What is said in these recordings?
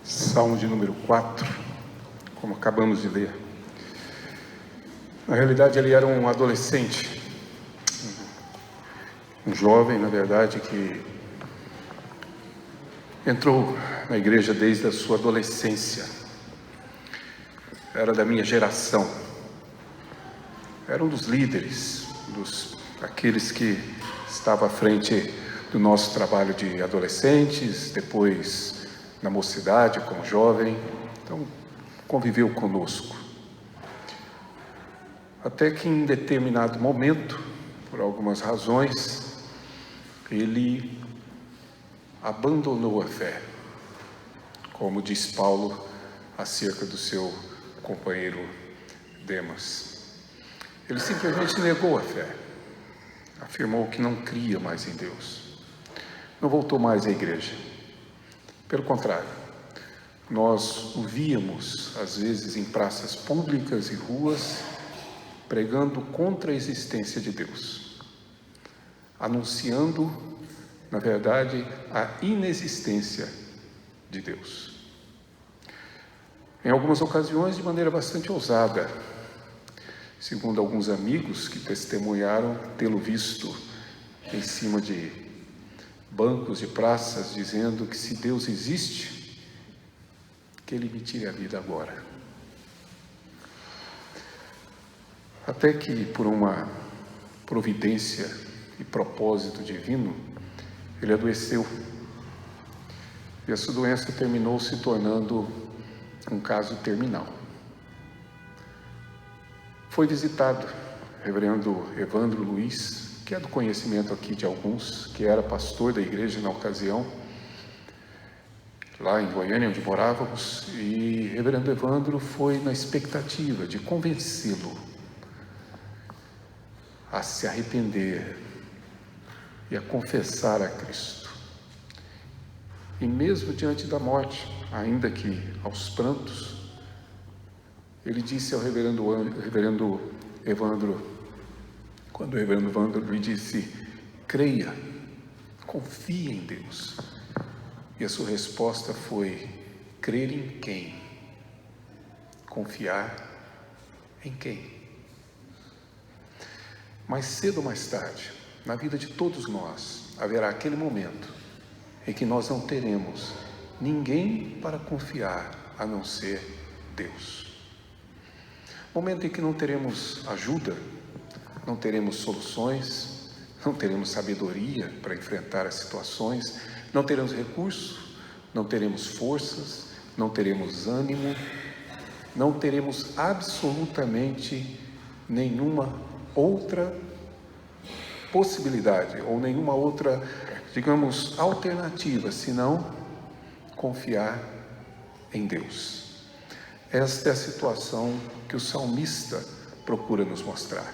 Salmo de número 4, como acabamos de ler. Na realidade, ele era um adolescente, um jovem, na verdade, que entrou na igreja desde a sua adolescência. Era da minha geração. Era um dos líderes, aqueles que estava à frente do nosso trabalho de adolescentes, depois na mocidade como jovem. Então, conviveu conosco. Até que em determinado momento, por algumas razões, ele abandonou a fé, como diz Paulo acerca do seu companheiro Demas. Ele simplesmente negou a fé, afirmou que não cria mais em Deus, não voltou mais à igreja. Pelo contrário, nós o víamos às vezes em praças públicas e ruas, pregando contra a existência de Deus, anunciando, na verdade, a inexistência de Deus. Em algumas ocasiões, de maneira bastante ousada, segundo alguns amigos que testemunharam tê-lo visto em cima de bancos de praças, dizendo que se Deus existe, que Ele me tire a vida agora. Até que, por uma providência e propósito divino, ele adoeceu. E essa doença terminou se tornando um caso terminal. Foi visitado o reverendo Evandro Luiz, que é do conhecimento aqui de alguns, que era pastor da igreja na ocasião, lá em Goiânia, onde morávamos, e reverendo Evandro foi na expectativa de convencê-lo a se arrepender e a confessar a Cristo. E mesmo diante da morte, ainda que aos prantos, ele disse ao reverendo Evandro, quando o reverendo Evandro lhe disse: creia, confie em Deus. E a sua resposta foi: crer em quem? Confiar em quem? Mais cedo ou mais tarde, na vida de todos nós, haverá aquele momento em que nós não teremos ninguém para confiar a não ser Deus. Momento em que não teremos ajuda, não teremos soluções, não teremos sabedoria para enfrentar as situações, não teremos recursos, não teremos forças, não teremos ânimo, não teremos absolutamente nenhuma outra possibilidade ou nenhuma outra, digamos, alternativa, senão confiar em Deus. Esta é a situação que o salmista procura nos mostrar.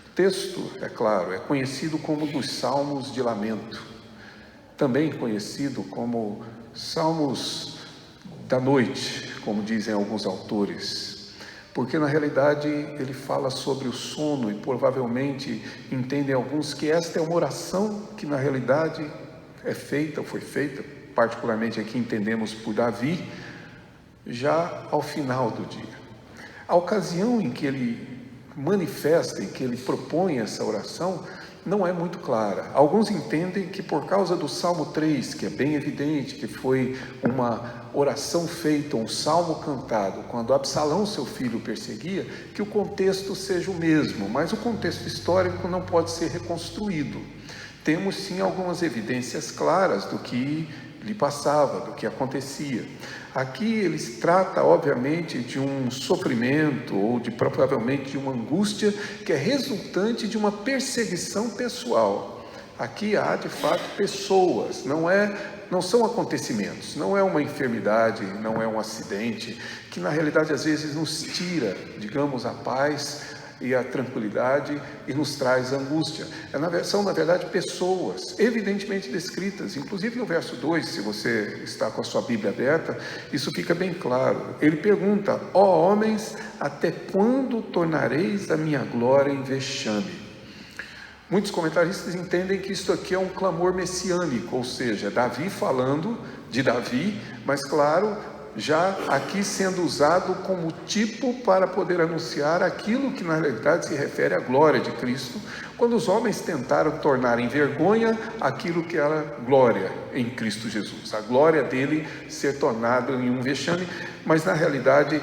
O texto, é claro, é conhecido como dos Salmos de Lamento, também conhecido como Salmos da Noite, como dizem alguns autores, porque na realidade ele fala sobre o sono e provavelmente entendem alguns que esta é uma oração que na realidade é feita, ou foi feita, particularmente aqui entendemos por Davi, já ao final do dia. A ocasião em que ele manifesta, em que ele propõe essa oração, não é muito clara. Alguns entendem que por causa do Salmo 3, que é bem evidente que foi uma oração feita, um salmo cantado, quando Absalão, seu filho, o perseguia, que o contexto seja o mesmo, mas o contexto histórico não pode ser reconstruído. Temos sim algumas evidências claras do que lhe passava, do que acontecia. Aqui ele trata, obviamente, de um sofrimento ou provavelmente de uma angústia que é resultante de uma perseguição pessoal. Aqui há, de fato, pessoas, não são acontecimentos, não é uma enfermidade, não é um acidente, que na realidade às vezes nos tira, digamos, a paz e a tranquilidade e nos traz angústia. São, na verdade, pessoas evidentemente descritas, inclusive no verso 2, se você está com a sua Bíblia aberta, isso fica bem claro. Ele pergunta: ó homens, até quando tornareis a minha glória em vexame? Muitos comentaristas entendem que isso aqui é um clamor messiânico, ou seja, Davi falando de Davi, mas claro, já aqui sendo usado como tipo para poder anunciar aquilo que na realidade se refere à glória de Cristo, quando os homens tentaram tornar em vergonha aquilo que era glória em Cristo Jesus, a glória dele ser tornada em um vexame, mas na realidade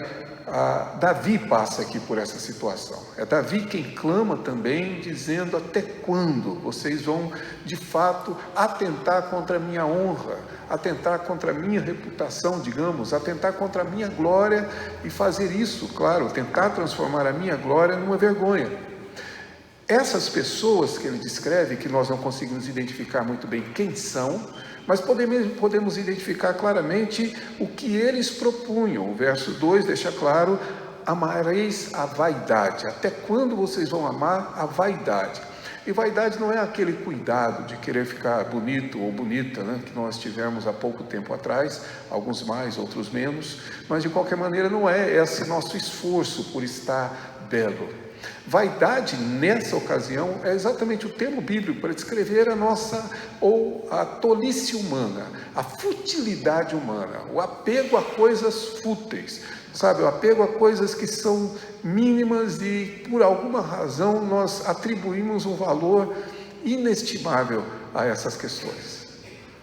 Davi passa aqui por essa situação. É Davi quem clama também, dizendo: até quando vocês vão de fato atentar contra a minha honra, atentar contra a minha reputação, digamos, atentar contra a minha glória, e fazer isso, claro, tentar transformar a minha glória numa vergonha. Essas pessoas que ele descreve, que nós não conseguimos identificar muito bem quem são, mas podemos identificar claramente o que eles propunham. O verso 2 deixa claro: amareis a vaidade. Até quando vocês vão amar a vaidade? E vaidade não é aquele cuidado de querer ficar bonito ou bonita, né, que nós tivemos há pouco tempo atrás, alguns mais, outros menos, mas de qualquer maneira não é esse nosso esforço por estar belo. Vaidade, nessa ocasião, é exatamente o termo bíblico para descrever a tolice humana, a futilidade humana, o apego a coisas fúteis, sabe, o apego a coisas que são mínimas e, por alguma razão, nós atribuímos um valor inestimável a essas questões,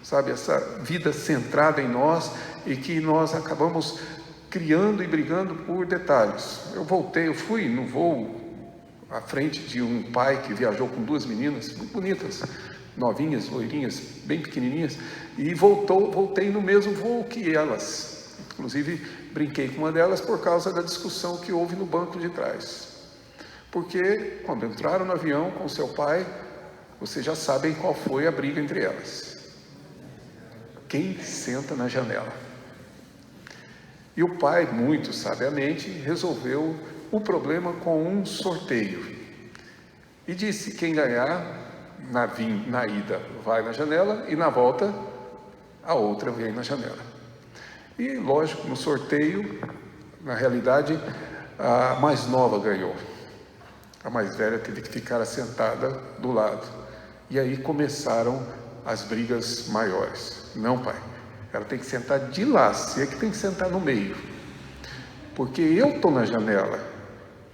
sabe, essa vida centrada em nós e que nós acabamos criando e brigando por detalhes. Eu fui no voo à frente de um pai que viajou com 2 meninas muito bonitas, novinhas, loirinhas, bem pequenininhas, e voltei no mesmo voo que elas. Inclusive, brinquei com uma delas por causa da discussão que houve no banco de trás. Porque, quando entraram no avião com seu pai, vocês já sabem qual foi a briga entre elas. Quem senta na janela? E o pai, muito sabiamente, resolveu o problema com um sorteio. E disse: quem ganhar na ida vai na janela, e na volta a outra vem na janela. E lógico, no sorteio, na realidade, a mais nova ganhou. A mais velha teve que ficar assentada do lado. E aí começaram as brigas maiores. Não, pai, ela tem que sentar de lá, você é que tem que sentar no meio. Porque eu estou na janela,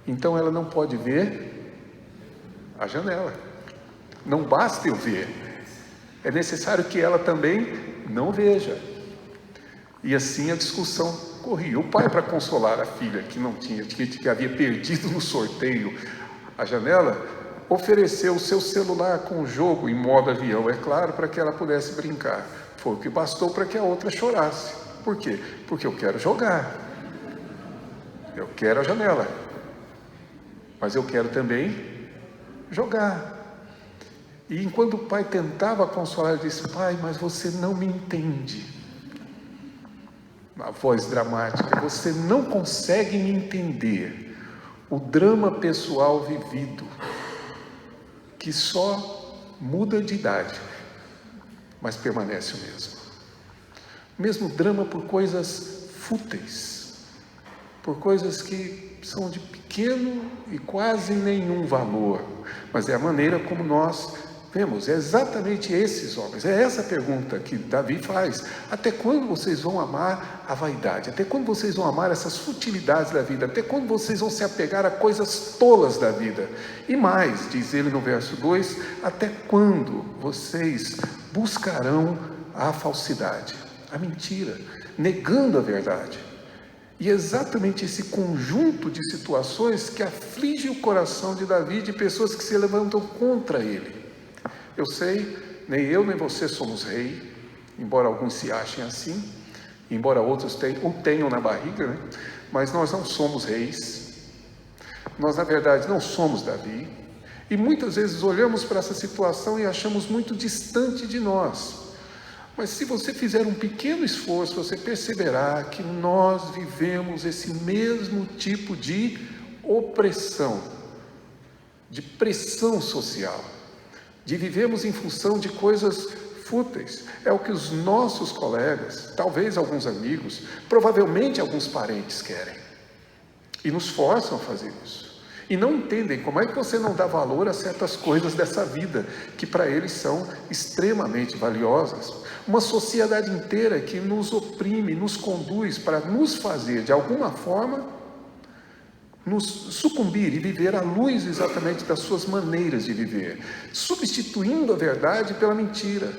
então ela não pode ver a janela. Não basta eu ver, é necessário que ela também não veja. E assim a discussão corria. O pai, para consolar a filha que não tinha, que havia perdido no sorteio a janela, ofereceu o seu celular com o jogo em modo avião, é claro, para que ela pudesse brincar. Foi o que bastou para que a outra chorasse. Por quê? Porque eu quero jogar, eu quero a janela, mas eu quero também jogar. E enquanto o pai tentava consolar, ele disse: pai, mas você não me entende. A voz dramática: você não consegue me entender. O drama pessoal vivido, que só muda de idade, mas permanece o mesmo. Mesmo drama por coisas fúteis, por coisas que são de pequeno e quase nenhum valor, mas é a maneira como nós vemos. É exatamente esses homens, é essa pergunta que Davi faz: até quando vocês vão amar a vaidade? Até quando vocês vão amar essas futilidades da vida? Até quando vocês vão se apegar a coisas tolas da vida? E mais, diz ele no verso 2, até quando vocês buscarão a falsidade, a mentira, negando a verdade? E é exatamente esse conjunto de situações que aflige o coração de Davi, de pessoas que se levantam contra ele. Eu sei, nem eu nem você somos rei, embora alguns se achem assim, embora outros tenham na barriga, né? Mas nós não somos reis, nós na verdade não somos Davi, e muitas vezes olhamos para essa situação e achamos muito distante de nós. Mas se você fizer um pequeno esforço, você perceberá que nós vivemos esse mesmo tipo de opressão, de pressão social, de vivemos em função de coisas fúteis. É o que os nossos colegas, talvez alguns amigos, provavelmente alguns parentes querem, e nos forçam a fazer isso. e não entendem como é que você não dá valor a certas coisas dessa vida, que para eles são extremamente valiosas. Uma sociedade inteira que nos oprime, nos conduz para nos fazer, de alguma forma, nos sucumbir e viver à luz exatamente das suas maneiras de viver, substituindo a verdade pela mentira,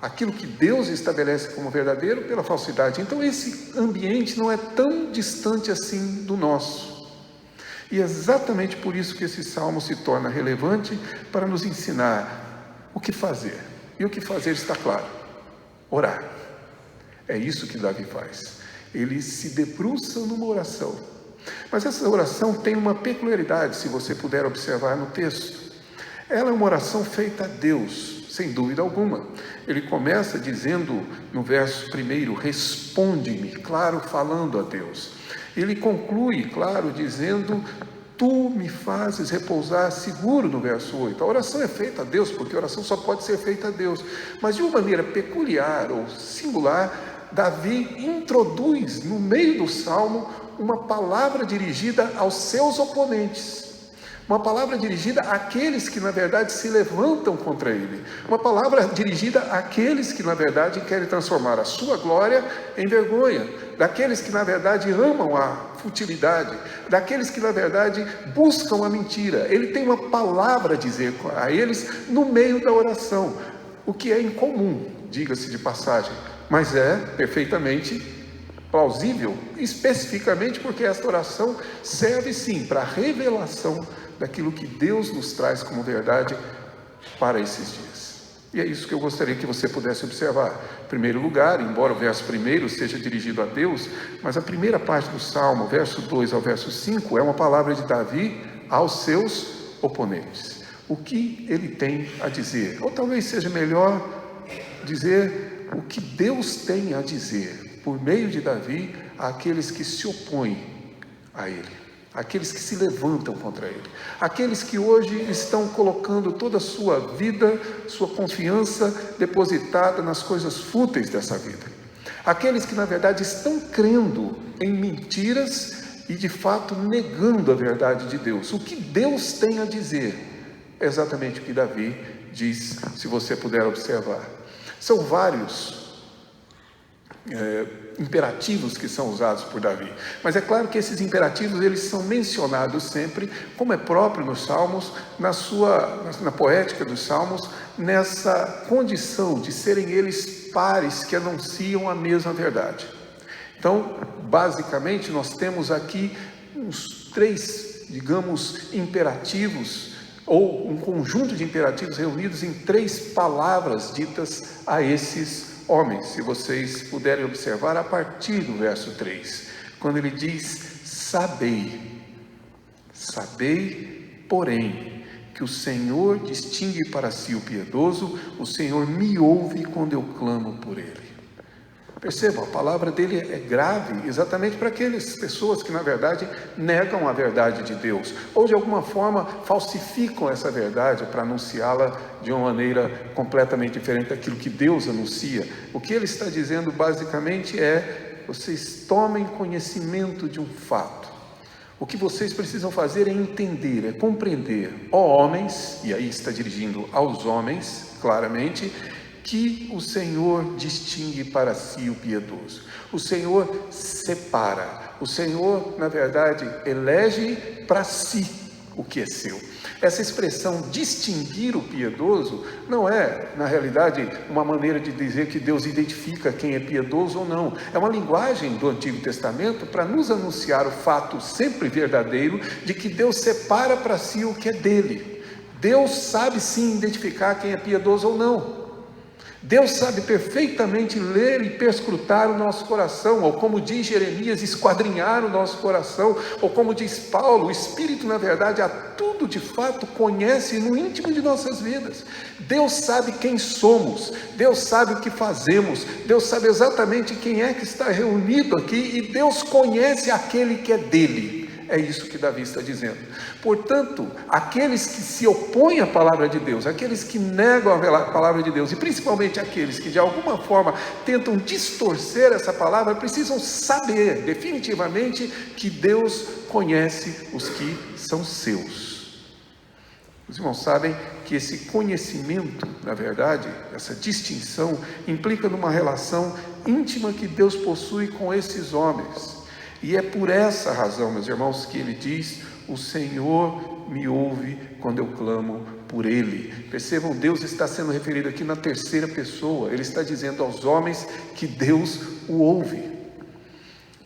aquilo que Deus estabelece como verdadeiro pela falsidade. Então esse ambiente não é tão distante assim do nosso, e é exatamente por isso que esse salmo se torna relevante para nos ensinar o que fazer, e o que fazer está claro: orar. É isso que Davi faz, ele se debruça numa oração. Mas essa oração tem uma peculiaridade, se você puder observar no texto. Ela é uma oração feita a Deus, sem dúvida alguma. Ele começa dizendo no verso 1, responde-me, claro, falando a Deus. Ele conclui, claro, dizendo, tu me fazes repousar seguro, no verso 8. A oração é feita a Deus, porque a oração só pode ser feita a Deus. Mas de uma maneira peculiar ou singular, Davi introduz no meio do salmo uma palavra dirigida aos seus oponentes, uma palavra dirigida àqueles que na verdade se levantam contra ele, uma palavra dirigida àqueles que na verdade querem transformar a sua glória em vergonha, daqueles que na verdade amam a futilidade, daqueles que na verdade buscam a mentira. Ele tem uma palavra a dizer a eles no meio da oração, o que é incomum, diga-se de passagem, mas é perfeitamente plausível, especificamente porque esta oração serve sim para a revelação daquilo que Deus nos traz como verdade para esses dias. E é isso que eu gostaria que você pudesse observar. Em primeiro lugar, embora o verso 1 seja dirigido a Deus, mas a primeira parte do Salmo, verso 2 ao verso 5, é uma palavra de Davi aos seus oponentes. O que ele tem a dizer? Ou talvez seja melhor dizer o que Deus tem a dizer por meio de Davi àqueles que se opõem a ele, aqueles que se levantam contra ele, aqueles que hoje estão colocando toda a sua vida, sua confiança depositada nas coisas fúteis dessa vida, aqueles que na verdade estão crendo em mentiras e de fato negando a verdade de Deus. O que Deus tem a dizer é exatamente o que Davi diz, se você puder observar. São vários imperativos que são usados por Davi, mas é claro que esses imperativos eles são mencionados sempre, como é próprio nos Salmos, na poética dos Salmos, nessa condição de serem eles pares que anunciam a mesma verdade. Então, basicamente, nós temos aqui uns 3, digamos, imperativos, ou um conjunto de imperativos reunidos em 3 palavras ditas a esses homens, se vocês puderem observar a partir do verso 3, quando ele diz, sabei, porém, que o Senhor distingue para si o piedoso, o Senhor me ouve quando eu clamo por ele. Percebam, a palavra dele é grave, exatamente para aquelas pessoas que na verdade negam a verdade de Deus, ou de alguma forma falsificam essa verdade para anunciá-la de uma maneira completamente diferente daquilo que Deus anuncia. O que ele está dizendo basicamente é, vocês tomem conhecimento de um fato. O que vocês precisam fazer é entender, é compreender, ó homens, e aí está dirigindo aos homens, claramente, que o Senhor distingue para si o piedoso. O Senhor separa. O Senhor, na verdade, elege para si o que é seu. Essa expressão distinguir o piedoso não é, na realidade, uma maneira de dizer que Deus identifica quem é piedoso ou não. É uma linguagem do Antigo Testamento para nos anunciar o fato sempre verdadeiro de que Deus separa para si o que é dele. Deus sabe sim identificar quem é piedoso ou não. Deus sabe perfeitamente ler e perscrutar o nosso coração, ou como diz Jeremias, esquadrinhar o nosso coração, ou como diz Paulo, o Espírito na verdade a tudo de fato conhece no íntimo de nossas vidas. Deus sabe quem somos, Deus sabe o que fazemos, Deus sabe exatamente quem é que está reunido aqui, e Deus conhece aquele que é dele. é isso que Davi está dizendo. Portanto, aqueles que se opõem à palavra de Deus, aqueles que negam a palavra de Deus, e principalmente aqueles que de alguma forma tentam distorcer essa palavra, precisam saber definitivamente que Deus conhece os que são seus. Os irmãos sabem que esse conhecimento, na verdade, essa distinção, implica numa relação íntima que Deus possui com esses homens. E é por essa razão, meus irmãos, que ele diz: o Senhor me ouve quando eu clamo por Ele. Percebam, Deus está sendo referido aqui na terceira pessoa. Ele está dizendo aos homens que Deus o ouve.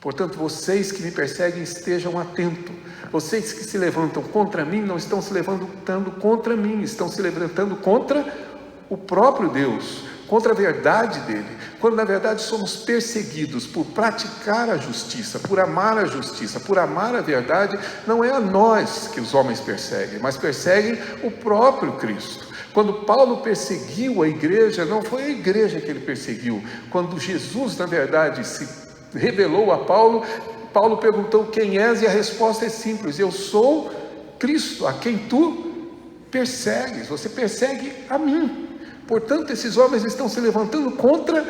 Portanto, vocês que me perseguem, estejam atentos. Vocês que se levantam contra mim, não estão se levantando contra mim, estão se levantando contra o próprio Deus, contra a verdade dele. Quando na verdade somos perseguidos por praticar a justiça, por amar a justiça, por amar a verdade, não é a nós que os homens perseguem, mas perseguem o próprio Cristo. Quando Paulo perseguiu a igreja, não foi a igreja que ele perseguiu. Quando Jesus, na verdade, se revelou a Paulo, Paulo perguntou: quem és? E a resposta é simples: eu sou Cristo, a quem tu persegues. Você persegue a mim. Portanto, esses homens estão se levantando contra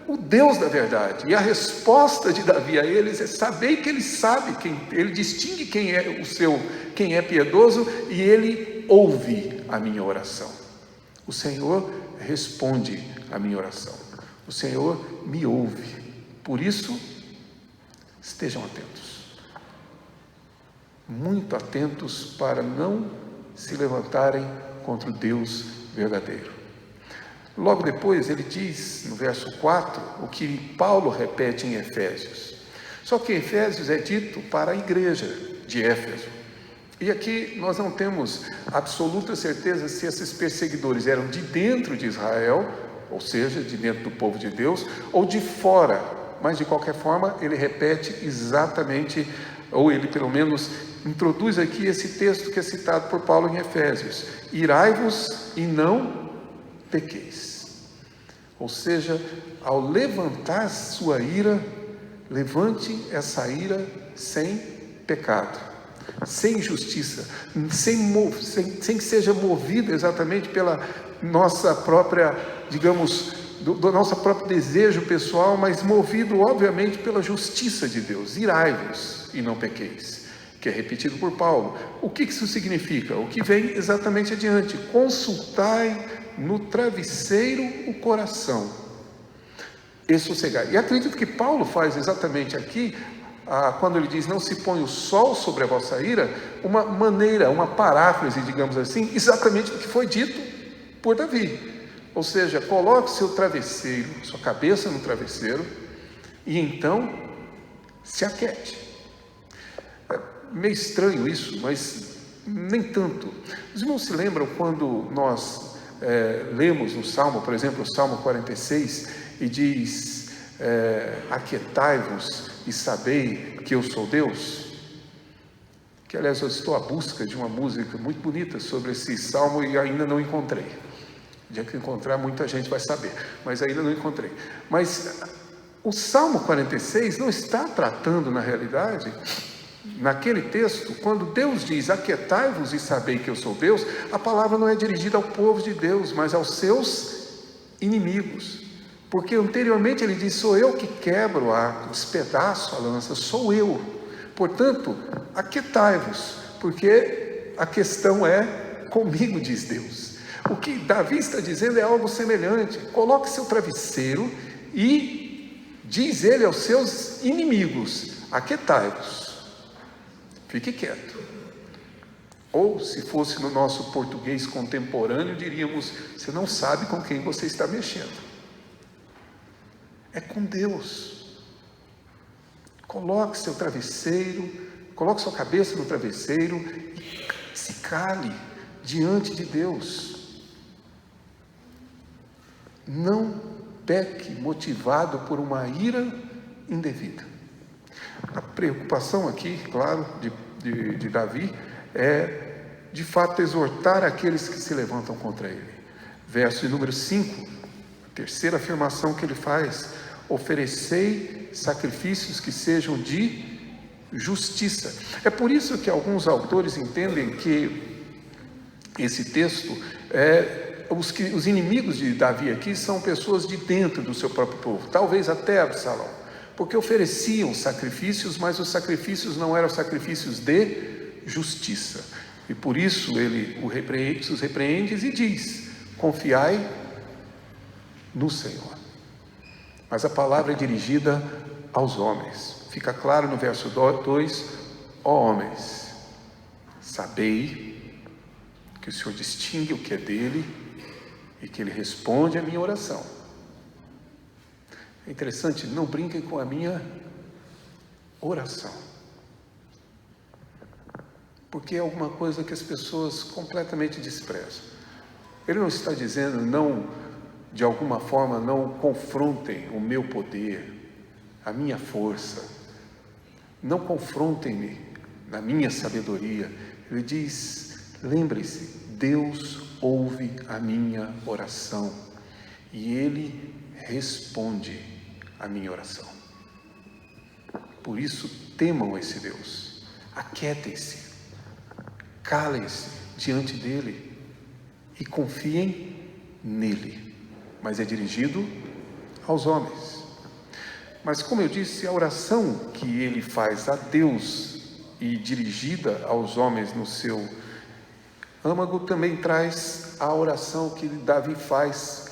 o Deus da verdade. E a resposta de Davi a eles é saber que ele sabe, ele distingue quem é piedoso, e ele ouve a minha oração. O Senhor responde a minha oração. O Senhor me ouve. Por isso, estejam atentos, muito atentos, para não se levantarem contra o Deus verdadeiro. Logo depois ele diz, no verso 4, o que Paulo repete em Efésios. Só que Efésios é dito para a igreja de Éfeso. E aqui nós não temos absoluta certeza se esses perseguidores eram de dentro de Israel, ou seja, de dentro do povo de Deus, ou de fora. Mas de qualquer forma ele repete exatamente, ou ele pelo menos introduz aqui esse texto que é citado por Paulo em Efésios: irai-vos e não pequeis. Ou seja, ao levantar sua ira, levante essa ira sem pecado, sem injustiça, sem que seja movido exatamente pela nossa própria, digamos, do nosso próprio desejo pessoal, mas movido obviamente pela justiça de Deus. Irai-vos e não pequeis, que é repetido por Paulo. O que isso significa? O que vem exatamente adiante: consultai no travesseiro o coração e sossegai. E acredito que Paulo faz exatamente aqui, quando ele diz: não se põe o sol sobre a vossa ira, uma maneira, uma paráfrase, digamos assim, exatamente do que foi dito por Davi. Ou seja, coloque seu travesseiro, sua cabeça no travesseiro, e então se aquete. É meio estranho isso, mas nem tanto. Os irmãos se lembram quando nós lemos no Salmo, por exemplo, o Salmo 46, e diz: aquietai-vos e sabei que eu sou Deus? Que aliás eu estou à busca de uma música muito bonita sobre esse salmo e ainda não encontrei. O dia que encontrar, muita gente vai saber, mas ainda não encontrei. Mas o Salmo 46 não está tratando, na realidade, naquele texto, quando Deus diz: aquietai-vos e sabei que eu sou Deus, a palavra não é dirigida ao povo de Deus, mas aos seus inimigos. Porque anteriormente ele diz: sou eu que quebro o arco, despedaço a lança, sou eu. Portanto, aquietai-vos, porque a questão é comigo, diz Deus. O que Davi está dizendo é algo semelhante: coloque seu travesseiro e diz ele aos seus inimigos: aquietai-vos, fique quieto. Ou, se fosse no nosso português contemporâneo, diríamos: você não sabe com quem você está mexendo. É com Deus. Coloque seu travesseiro, coloque sua cabeça no travesseiro e se cale diante de Deus. Não peque motivado por uma ira indevida. A preocupação aqui, claro, de Davi é, de fato, exortar aqueles que se levantam contra ele. Verso de número 5, a terceira afirmação que ele faz: oferecei sacrifícios que sejam de justiça. É por isso que alguns autores entendem que esse texto, os inimigos de Davi aqui são pessoas de dentro do seu próprio povo, talvez até Absalão, porque ofereciam sacrifícios, mas os sacrifícios não eram sacrifícios de justiça. E por isso ele os repreende e diz: confiai no Senhor. Mas a palavra é dirigida aos homens. Fica claro no verso 2: ó homens, sabei que o Senhor distingue o que é dele e que ele responde à minha oração. É interessante, não brinquem com a minha oração, porque é alguma coisa que as pessoas completamente desprezam. Ele não está dizendo, não, de alguma forma, não confrontem o meu poder, a minha força, não confrontem-me na minha sabedoria. Ele diz: lembre-se, Deus ouve a minha oração e Ele responde a minha oração. Por isso, temam esse Deus, aquietem-se, calem-se diante dEle e confiem nele. Mas é dirigido aos homens. Mas, como eu disse, a oração que ele faz a Deus e dirigida aos homens no seu âmago também traz a oração que Davi faz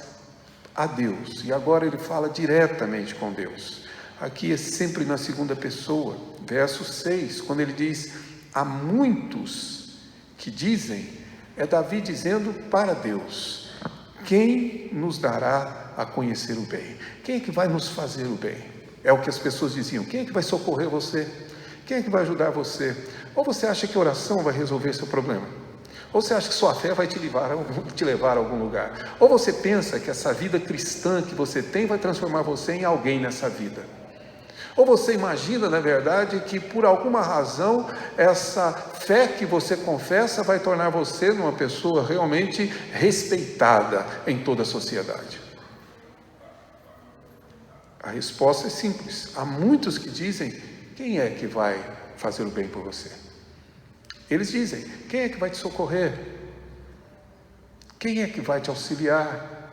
a Deus. E agora ele fala diretamente com Deus. Aqui é sempre na segunda pessoa, verso 6, quando ele diz: há muitos que dizem, é Davi dizendo para Deus: quem nos dará a conhecer o bem? Quem é que vai nos fazer o bem? É o que as pessoas diziam: quem é que vai socorrer você? Quem é que vai ajudar você? Ou você acha que oração vai resolver seu problema? Ou você acha que sua fé vai te levar a algum lugar? Ou você pensa que essa vida cristã que você tem vai transformar você em alguém nessa vida? Ou você imagina, na verdade, que por alguma razão essa fé que você confessa vai tornar você uma pessoa realmente respeitada em toda a sociedade? A resposta é simples. Há muitos que dizem: quem é que vai fazer o bem por você? Eles dizem: quem é que vai te socorrer? Quem é que vai te auxiliar?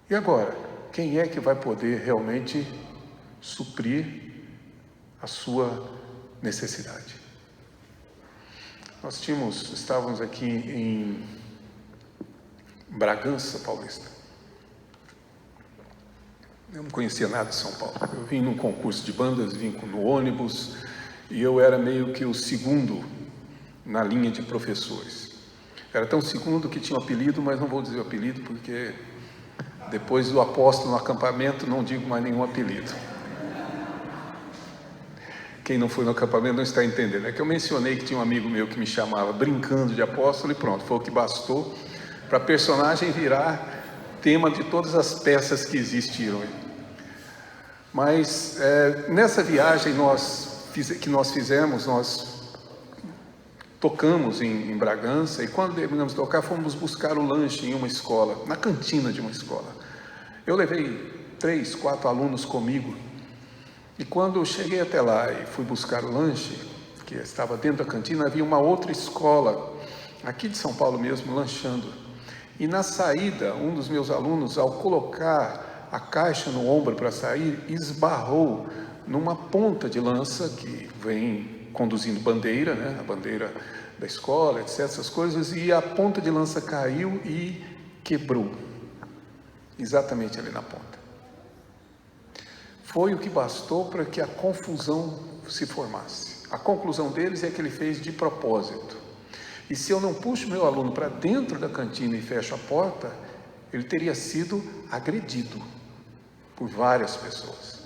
E agora, quem é que vai poder realmente suprir a sua necessidade? Nós estávamos aqui em Bragança Paulista. Eu não conhecia nada de São Paulo. Eu vim num concurso de bandas, vim no ônibus, e eu era meio que o segundo na linha de professores. Era tão segundo que tinha um apelido, mas não vou dizer o apelido, porque depois do apóstolo no acampamento não digo mais nenhum apelido. Quem não foi no acampamento não está entendendo. É que eu mencionei que tinha um amigo meu que me chamava brincando de apóstolo e pronto, foi o que bastou para a personagem virar tema de todas as peças que existiram. Mas nessa viagem que nós fizemos, nós tocamos em Bragança, e quando terminamos de tocar, fomos buscar o lanche em uma escola, na cantina de uma escola. Eu levei 3, 4 alunos comigo, e quando eu cheguei até lá e fui buscar o lanche, que estava dentro da cantina, havia uma outra escola, aqui de São Paulo mesmo, lanchando. E na saída, um dos meus alunos, ao colocar a caixa no ombro para sair, esbarrou numa ponta de lança que vem conduzindo bandeira, né? A bandeira da escola, etc., essas coisas, e a ponta de lança caiu e quebrou, exatamente ali na ponta. Foi o que bastou para que a confusão se formasse. A conclusão deles é que ele fez de propósito. E se eu não puxo meu aluno para dentro da cantina e fecho a porta, ele teria sido agredido por várias pessoas.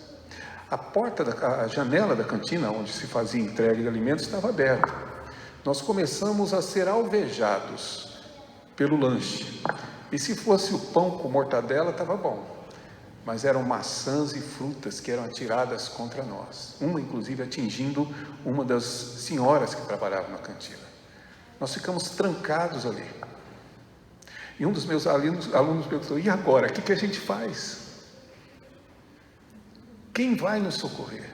A janela da cantina, onde se fazia entrega de alimentos, estava aberta. Nós começamos a ser alvejados pelo lanche. E se fosse o pão com mortadela, estava bom. Mas eram maçãs e frutas que eram atiradas contra nós. Uma, inclusive, atingindo uma das senhoras que trabalhavam na cantina. Nós ficamos trancados ali. E um dos meus alunos perguntou: e agora? O que a gente faz? Quem vai nos socorrer?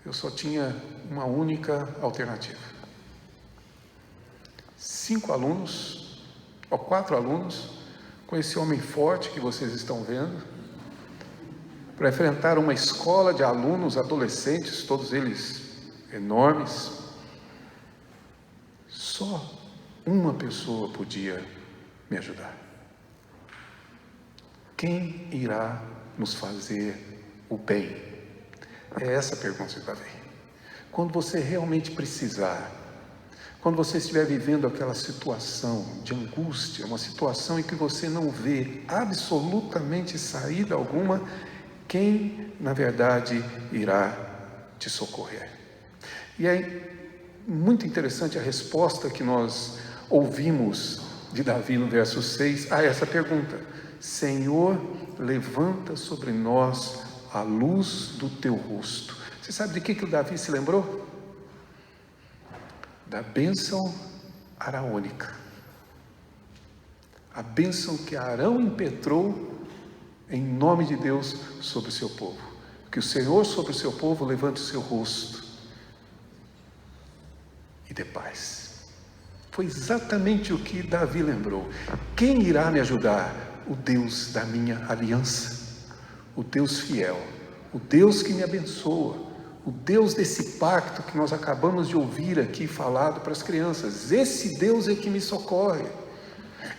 eu só tinha uma única alternativa. 5 alunos, ou 4 alunos, com esse homem forte que vocês estão vendo, para enfrentar uma escola de alunos adolescentes, todos eles enormes. Só uma pessoa podia me ajudar. Quem irá nos fazer o bem? É essa a pergunta de Davi. Quando você realmente precisar, quando você estiver vivendo aquela situação de angústia, uma situação em que você não vê absolutamente saída alguma, quem, na verdade, irá te socorrer? E é muito interessante a resposta que nós ouvimos de Davi no verso 6 a essa pergunta: Senhor, levanta sobre nós a luz do teu rosto. Você sabe de que o Davi se lembrou? Da bênção araônica. A bênção que Arão impetrou em nome de Deus sobre o seu povo. Que o Senhor sobre o seu povo levante o seu rosto e dê paz. Foi exatamente o que Davi lembrou. Quem irá me ajudar? O Deus da minha aliança, o Deus fiel, o Deus que me abençoa, o Deus desse pacto que nós acabamos de ouvir aqui falado para as crianças. Esse Deus é que me socorre.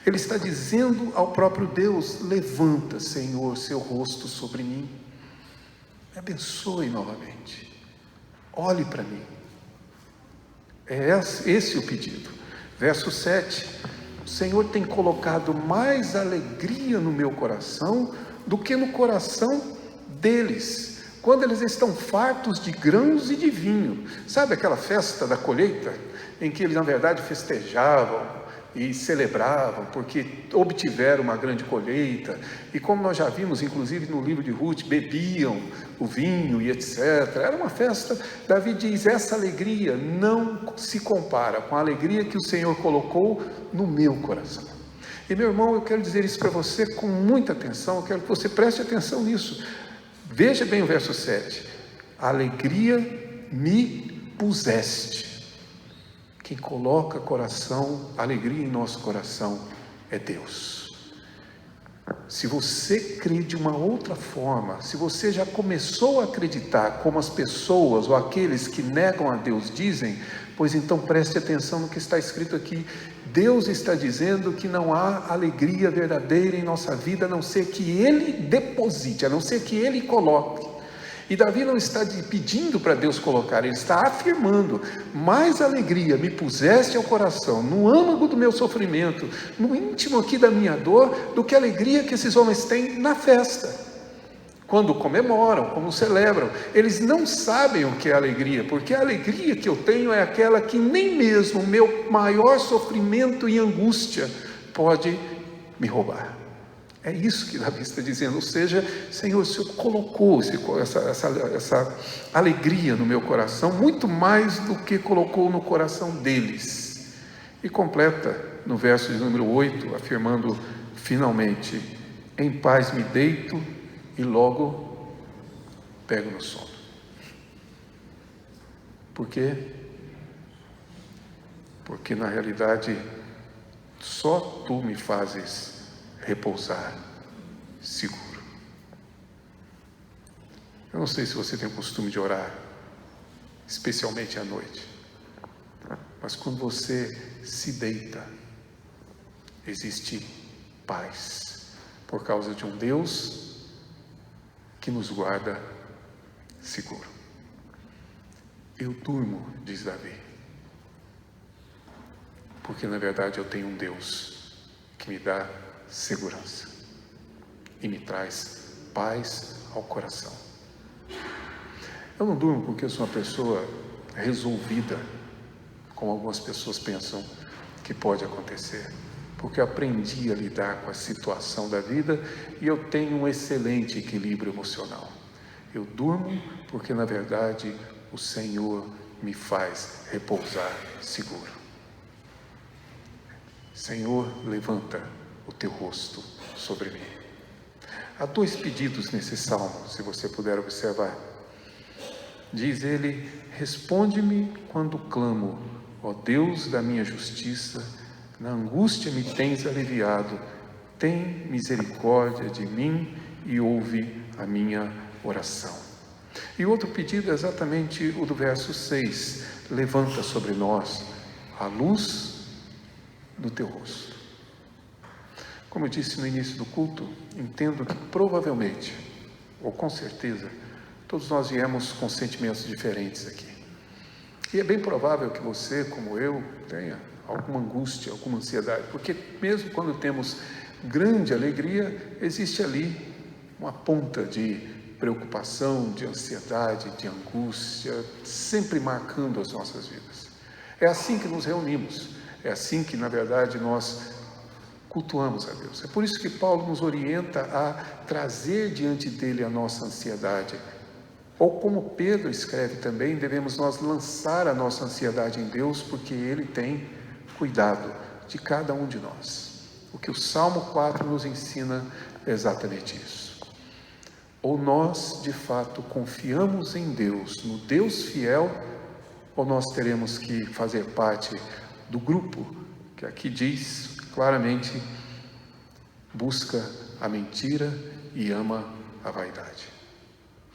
Ele está dizendo ao próprio Deus: levanta, Senhor, seu rosto sobre mim, me abençoe novamente, olhe para mim. É esse o pedido. Verso 7, o Senhor tem colocado mais alegria no meu coração do que no coração deles, quando eles estão fartos de grãos e de vinho. Sabe aquela festa da colheita, em que eles na verdade festejavam e celebravam, porque obtiveram uma grande colheita, e como nós já vimos, inclusive no livro de Ruth, bebiam o vinho e etc. Era uma festa. Davi diz: essa alegria não se compara com a alegria que o Senhor colocou no meu coração. E meu irmão, eu quero dizer isso para você com muita atenção, eu quero que você preste atenção nisso. Veja bem o verso 7, alegria me puseste. Quem coloca coração, alegria em nosso coração é Deus. Se você crê de uma outra forma, se você já começou a acreditar como as pessoas ou aqueles que negam a Deus dizem, pois então preste atenção no que está escrito aqui. Deus está dizendo que não há alegria verdadeira em nossa vida, a não ser que Ele deposite, a não ser que Ele coloque. E Davi não está pedindo para Deus colocar, ele está afirmando: mais alegria me puseste ao coração, no âmago do meu sofrimento, no íntimo aqui da minha dor, do que a alegria que esses homens têm na festa. Quando comemoram, como celebram, eles não sabem o que é alegria, porque a alegria que eu tenho é aquela que nem mesmo o meu maior sofrimento e angústia pode me roubar. É isso que Davi está dizendo, ou seja, Senhor, o Senhor colocou essa alegria no meu coração, muito mais do que colocou no coração deles. E completa no verso de número 8, afirmando finalmente: em paz me deito e logo pego no sono. Por quê? Porque na realidade só Tu me fazes repousar seguro. Eu não sei se você tem o costume de orar, especialmente à noite, mas quando você se deita, existe paz, por causa de um Deus que nos guarda seguro. Eu durmo, diz Davi, porque na verdade eu tenho um Deus que me dá segurança e me traz paz ao coração. Eu não durmo porque eu sou uma pessoa resolvida, como algumas pessoas pensam que pode acontecer, porque eu aprendi a lidar com a situação da vida e eu tenho um excelente equilíbrio emocional. Eu durmo porque na verdade o Senhor me faz repousar seguro. Senhor, levanta o teu rosto sobre mim. Há 2 pedidos nesse salmo, se você puder observar. Diz ele: responde-me quando clamo, ó Deus da minha justiça, na angústia me tens aliviado, tem misericórdia de mim e ouve a minha oração. E outro pedido é exatamente o do verso 6, levanta sobre nós a luz do teu rosto. Como eu disse no início do culto, entendo que provavelmente, ou com certeza, todos nós viemos com sentimentos diferentes aqui. E é bem provável que você, como eu, tenha alguma angústia, alguma ansiedade, porque mesmo quando temos grande alegria, existe ali uma ponta de preocupação, de ansiedade, de angústia, sempre marcando as nossas vidas. É assim que nos reunimos, é assim que, na verdade, nós cultuamos a Deus. É por isso que Paulo nos orienta a trazer diante dele a nossa ansiedade. Ou como Pedro escreve também, devemos nós lançar a nossa ansiedade em Deus, porque Ele tem cuidado de cada um de nós. O que o Salmo 4 nos ensina é exatamente isso. Ou nós, de fato, confiamos em Deus, no Deus fiel, ou nós teremos que fazer parte do grupo que aqui diz claramente: busca a mentira e ama a vaidade.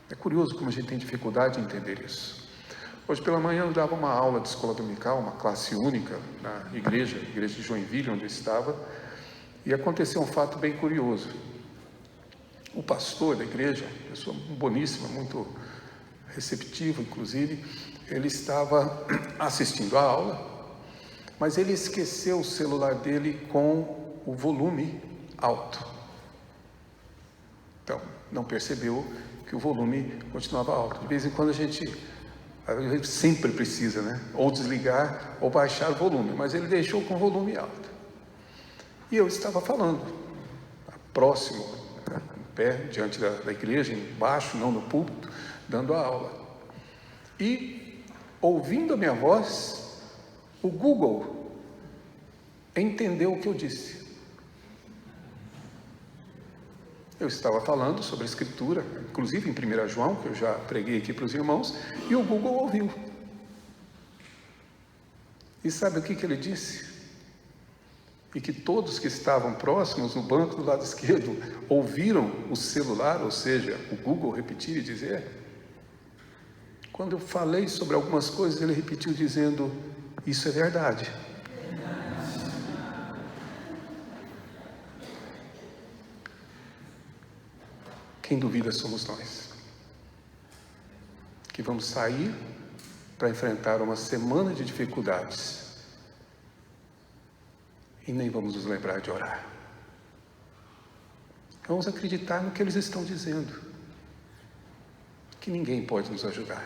É curioso como a gente tem dificuldade em entender isso. Hoje pela manhã eu dava uma aula de escola dominical, uma classe única na igreja de Joinville, onde eu estava, e aconteceu um fato bem curioso. O pastor da igreja, pessoa boníssima, muito receptivo inclusive, ele estava assistindo a aula, mas ele esqueceu o celular dele com o volume alto. Então, não percebeu que o volume continuava alto. De vez em quando a gente sempre precisa, né? Ou desligar ou baixar o volume, mas ele deixou com o volume alto. E eu estava falando, próximo, em pé, diante da igreja, embaixo, não no púlpito, dando a aula. E, ouvindo a minha voz, o Google entendeu o que eu disse. Eu estava falando sobre a Escritura, inclusive em 1 João, que eu já preguei aqui para os irmãos, e o Google ouviu. E sabe o que ele disse? E que todos que estavam próximos, no banco do lado esquerdo, ouviram o celular, ou seja, o Google repetir e dizer. Quando eu falei sobre algumas coisas, ele repetiu dizendo: isso é verdade. Quem duvida somos nós, que vamos sair para enfrentar uma semana de dificuldades e nem vamos nos lembrar de orar. Vamos acreditar no que eles estão dizendo, que ninguém pode nos ajudar,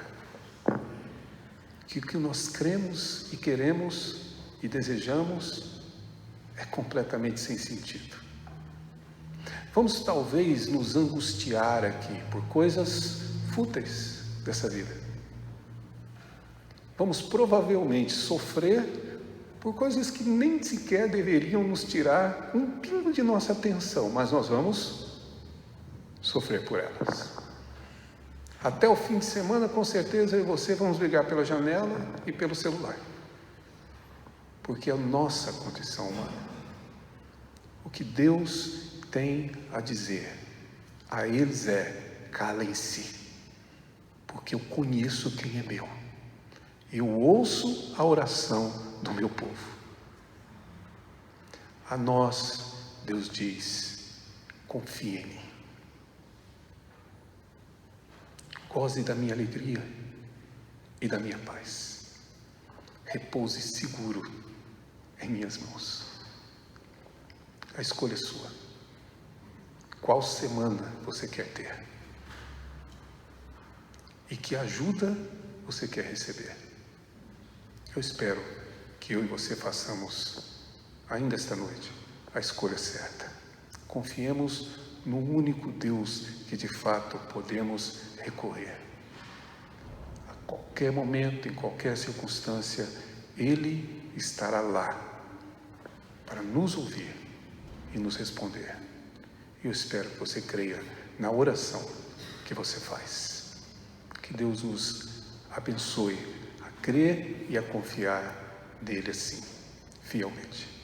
que o que nós cremos e queremos e desejamos é completamente sem sentido. Vamos talvez nos angustiar aqui por coisas fúteis dessa vida. Vamos provavelmente sofrer por coisas que nem sequer deveriam nos tirar um pingo de nossa atenção, mas nós vamos sofrer por elas. Até o fim de semana, com certeza, eu e você vamos ligar pela janela e pelo celular, porque é a nossa condição humana. O que Deus tem a dizer a eles é: calem-se, porque eu conheço quem é meu, eu ouço a oração do meu povo. A nós Deus diz: confie em mim, goze da minha alegria e da minha paz, repouse seguro em minhas mãos. A escolha é sua. Qual semana você quer ter? E que ajuda você quer receber? Eu espero que eu e você façamos, ainda esta noite, a escolha certa. Confiemos no único Deus que de fato podemos recorrer. A qualquer momento, em qualquer circunstância, Ele estará lá para nos ouvir e nos responder. Eu espero que você creia na oração que você faz. Que Deus nos abençoe a crer e a confiar nele assim, fielmente.